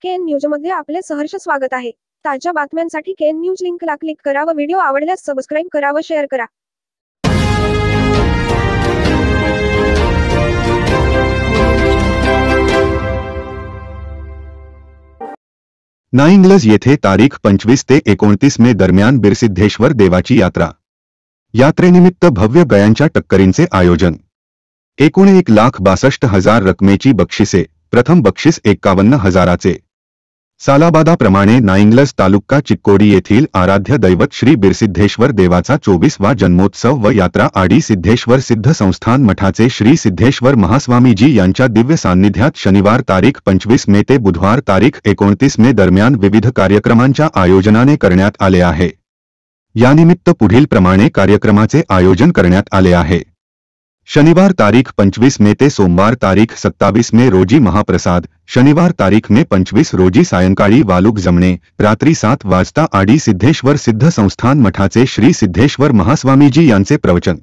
KN न्यूजमध्ये आपले सहर्ष स्वागत आहे। ताज्या बातम्यांसाठी केएन न्यूज लिंकला क्लिक करा व व्हिडिओ आवडल्यास सबस्क्राइब करा व शेअर करा। नाईंग्लज येथे तारीख 25 ते 29 मे दरम्यान बिरसिद्धेश्वर देवाची यात्रा। यात्रेनिमित्त भव्य गयांच्या टक्करींचे आयोजन। एकूण 1,62,000 रकमेची बक्षिसे। प्रथम बक्षीस 51,000चे। सालाबादाप्रमाणे नाईंग्लज तालुका चिक्कोडी येथील आराध्य दैवत श्री बिरसिद्धेश्वर देवाचा 24वा जन्मोत्सव व यात्रा आडी सिद्धेश्वर सिद्ध संस्थान मठाचे श्री सिद्धेश्वर महास्वामीजी यांच्या दिव्य सान्निध्यात शनिवार तारीख 25 मे ते बुधवार तारीख 29 मे दरम्यान विविध कार्यक्रमांच्या आयोजनाने करण्यात आले आहे। यानिमित्त पुढील प्रमाणे कार्यक्रमाचे आयोजन करण्यात आले आहे। शनिवार तारीख 25 मे ते सोमवार तारीख 27 मे रोजी महाप्रसाद। शनिवार तारीख मे 25 रोजी सायंकाळी वालुक जमणे। रात्री 7 वाजता आडी सिद्धेश्वर सिद्ध संस्थान मठाचे श्री सिद्धेश्वर महास्वामीजी यांचे प्रवचन।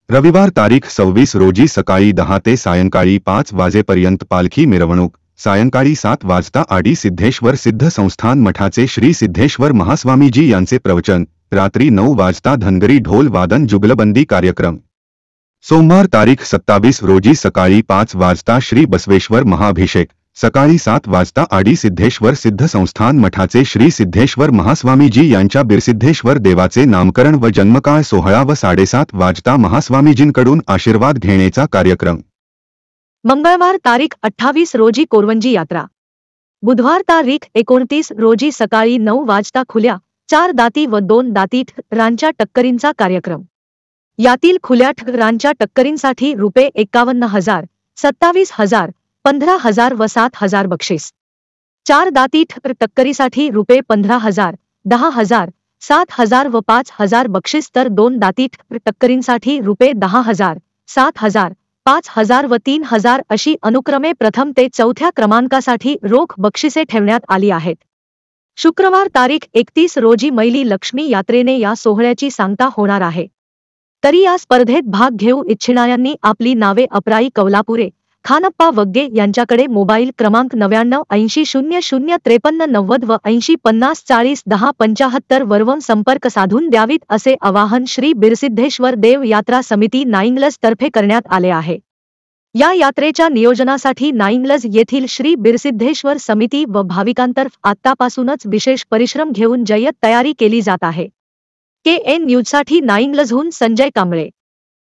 रविवार तारीख 26 रोजी सकाळी 10 ते सायंकाळी 5 वाजेपर्यंत पालखी मिरवणूक। सायंकाळी 7 वाजता आडी सिद्धेश्वर सिद्ध संस्थान मठाचे श्री सिद्धेश्वर महास्वामीजी यांचे प्रवचन। रात्री 9 वाजता धनगरी ढोल वादन जुगलबंदी कार्यक्रम। सोमवार तारीख 27 रोजी सकाळी 5 वाजता श्री बसवेश्वर महाअभिषेक। सकाळी 7 वाजता आडी सिद्धेश्वर सिद्ध संस्थान मठाचे श्री सिद्धेश्वर महास्वामीजी यांच्या बिरसिद्धेश्वर देवाचे नामकरण व जन्मकाळ सोहळा व 7:30 वाजता महास्वामीजींकडून आशीर्वाद घेण्याचा कार्यक्रम। मंगळवार तारीख 28 रोजी कोरवंजी यात्रा। बुधवार तारीख 29 रोजी सकाळी 9 वाजता खुल्या 4 दाती व 2 दाती रांच्या टक्करींचा कार्यक्रम। यातील खुल्या रांच्या टक्करींसाठी रुपये 51,000, 27,000, 15,000 व 7,000 बक्षीस। 4 दाती टक्करीसाठी रुपये 15,000, 10,000, 7,000 व 5,000 बक्षीस तर 2 दाती टक्करींसाठी रुपये 10,000, 7,000, 5,000 व 3,000 अशी अनुक्रमे प्रथम ते चौथ्या क्रमांकासाठी रोख बक्षिसे ठेवण्यात आली आहेत। शुक्रवार तारीख 31 रोजी मैली लक्ष्मी यात्रेने या सोहळ्याची सांगता होणार आहे। तरी या स्पर्धेत भाग घेऊ इच्छिणाऱ्यांनी आपली नावे अपराई कौलापुरे, खानप्पा वग्गे यांच्याकडे मोबाईल क्रमांक 9900005390 व 8050401075 वरवून संपर्क साधून द्यावीत असे आवाहन श्री बिरसिद्धेश्वर देव यात्रा समिती नाईंग्लज तर्फे करण्यात आले आहे। या यात्रेच्या नियोजनासाठी नाईंग्लज येथील श्री बिरसिद्धेश्वर समिती व भाविकांतर्फे आत्तापासूनच विशेष परिश्रम घेऊन जय्यत तयारी केली जात आहे। केएन न्यूजसाठी नाईंग्लजहून संजय कांबळे।